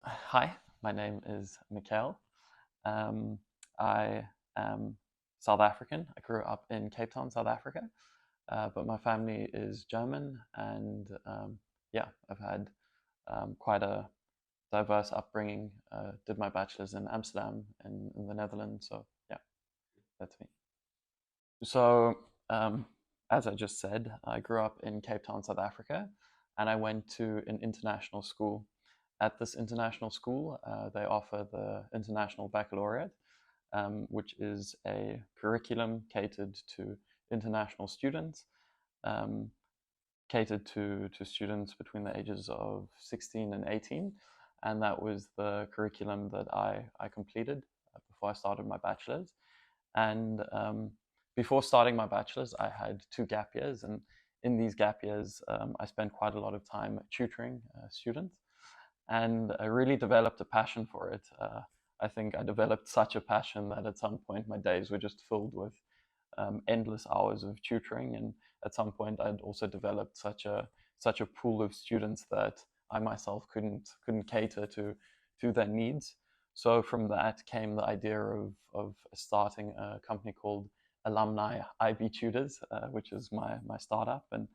Hi, my name is Michail. I am South African. I grew up in Cape Town, South Africa, but my family is German, and yeah, I've had quite a diverse upbringing. Did my bachelor's in Amsterdam in the Netherlands, so yeah, that's me. So, as I just said, I grew up in Cape Town, South Africa, and I went to an international school. At this international school, they offer the International Baccalaureate, which is a curriculum catered to international students, um, catered to students between the ages of 16 and 18. And that was the curriculum that I completed before I started my bachelor's. And before starting my bachelor's, I had 2 gap years. And in these gap years, I spent quite a lot of time tutoring students. And I really developed a passion for it. I think I developed such a passion that at some point my days were just filled with endless hours of tutoring. And at some point, I'd also developed such a pool of students that I myself couldn't cater to their needs. So from that came the idea of starting a company called AlumnIBtutors, which is my startup. And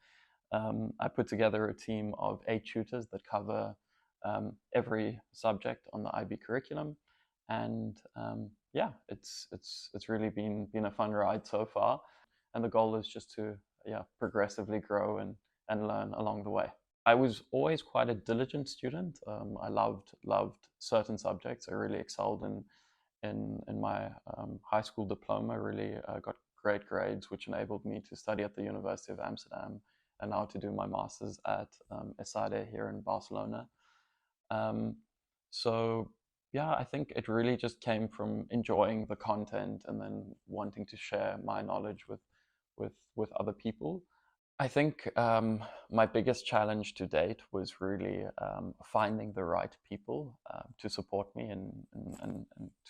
I put together a team of 8 tutors that cover every subject on the IB curriculum, and yeah, it's really been a fun ride so far, and the goal is just to progressively grow and learn along the way. I was always quite a diligent student. I loved certain subjects. I really excelled in my high school diploma. Really got great grades, which enabled me to study at the University of Amsterdam and now to do my masters at ESADE here in Barcelona. Um, so yeah, I think it really just came from enjoying the content and then wanting to share my knowledge with other people. I think my biggest challenge to date was really finding the right people to support me and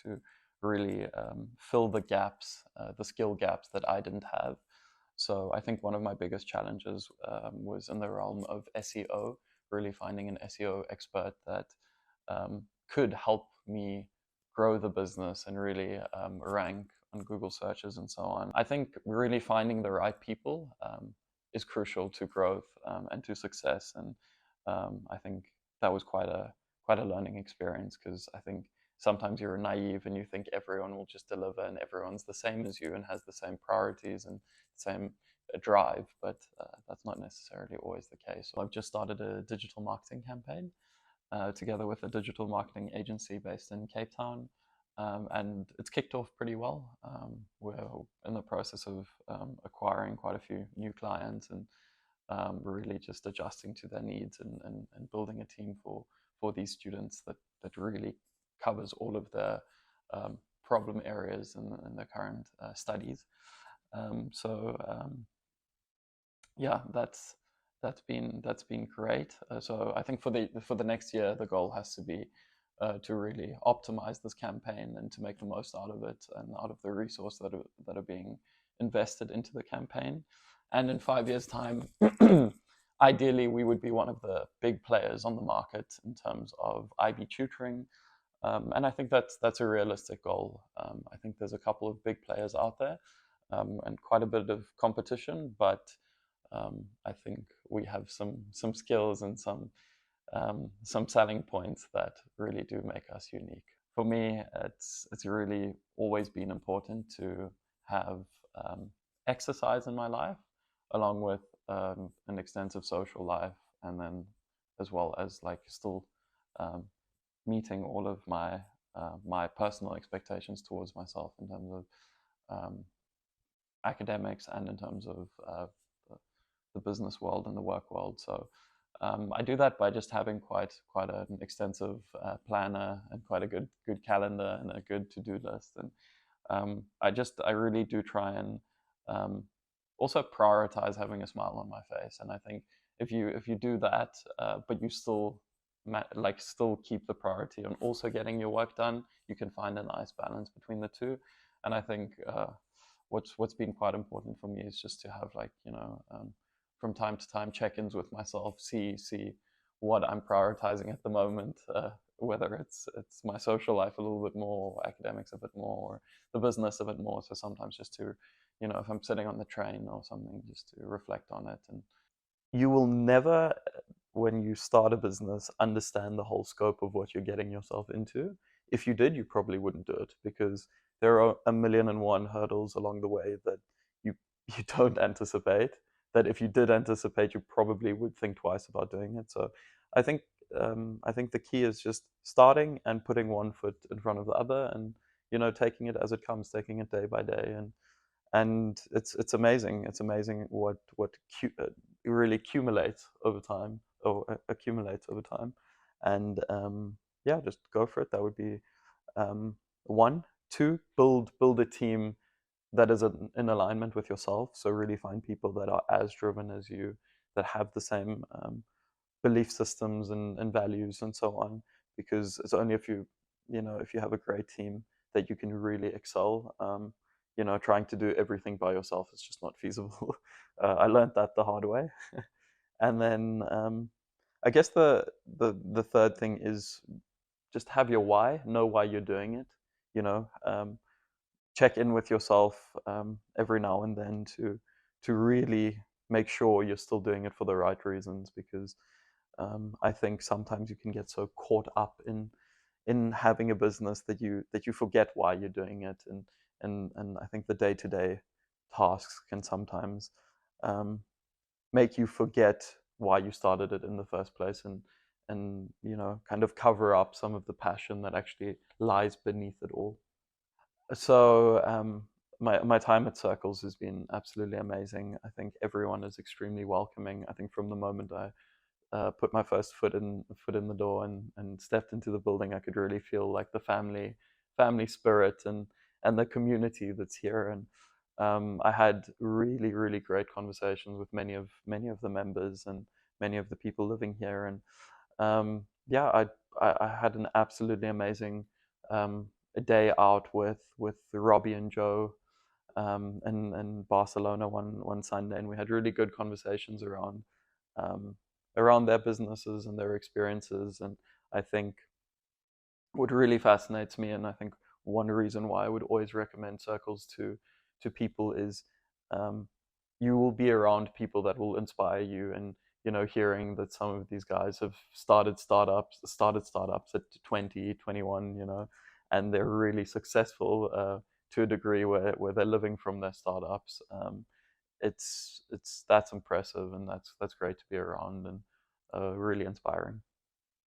to really fill the gaps, the skill gaps that I didn't have. So I think one of my biggest challenges was in the realm of SEO, really finding an SEO expert that could help me grow the business and really rank on Google searches and so on. I think really finding the right people is crucial to growth and to success. And I think that was quite a learning experience, because I think sometimes you're naive and you think everyone will just deliver and everyone's the same as you and has the same priorities and same drive, but that's not necessarily always the case. So I've just started a digital marketing campaign together with a digital marketing agency based in Cape Town. And it's kicked off pretty well. We're in the process of acquiring quite a few new clients, and we're really just adjusting to their needs and building a team for these students that really covers all of the problem areas in the current studies. So yeah, that's been great. So I think for the next year, the goal has to be to really optimize this campaign and to make the most out of it and out of the resources that are being invested into the campaign. And in 5 years' time, ideally, we would be one of the big players on the market in terms of IB tutoring. And I think that's a realistic goal. I think there's a couple of big players out there and quite a bit of competition, but I think we have some skills and some selling points that really do make us unique. For me, it's really always been important to have exercise in my life, along with an extensive social life, and then as well as like still um, meeting all of my personal expectations towards myself in terms of um, academics and in terms of the business world and the work world. So I do that by just having quite an extensive planner and quite a good calendar and a good to-do list. And I really do try and also prioritize having a smile on my face. And I think if you do that, but you still still keep the priority on also getting your work done, you can find a nice balance between the two. And I think what's been quite important for me is just to have from time to time check-ins with myself, see what I'm prioritizing at the moment, whether it's my social life a little bit more, or academics a bit more, or the business a bit more. So sometimes just to, if I'm sitting on the train or something, just to reflect on it. And you will never, when you start a business, understand the whole scope of what you're getting yourself into. If you did, you probably wouldn't do it, because there are a million and one hurdles along the way that you you don't anticipate. That if you did anticipate, you probably would think twice about doing it. So I think I think the key is just starting and putting one foot in front of the other, and taking it as it comes, taking it day by day, and it's amazing. It's amazing what really accumulates over time, or accumulates over time, and yeah, just go for it. That would be one. Two, build a team that is in alignment with yourself. So really find people that are as driven as you, that have the same belief systems and values and so on. Because it's only if if you have a great team that you can really excel. Trying to do everything by yourself is just not feasible. I learned that the hard way. And then I guess the third thing is just have your why, know why you're doing it. Check in with yourself every now and then to really make sure you're still doing it for the right reasons, because I think sometimes you can get so caught up in having a business that you forget why you're doing it, and I think the day-to-day tasks can sometimes make you forget why you started it in the first place, and kind of cover up some of the passion that actually lies beneath it all. So my time at Circles has been absolutely amazing. I think everyone is extremely welcoming. I think from the moment I put my first foot in the door and stepped into the building, I could really feel like the family spirit and the community that's here. And I had really really great conversations with many of the members and many of the people living here. And yeah, I had an absolutely amazing a day out with Robbie and Joe and Barcelona one Sunday, and we had really good conversations um, around their businesses and their experiences. And I think what really fascinates me, and I think one reason why I would always recommend Circles to people, is you will be around people that will inspire you. And hearing that some of these guys have started startups at 20, 21, and they're really successful to a degree where they're living from their startups. It's that's impressive, and that's great to be around, and really inspiring.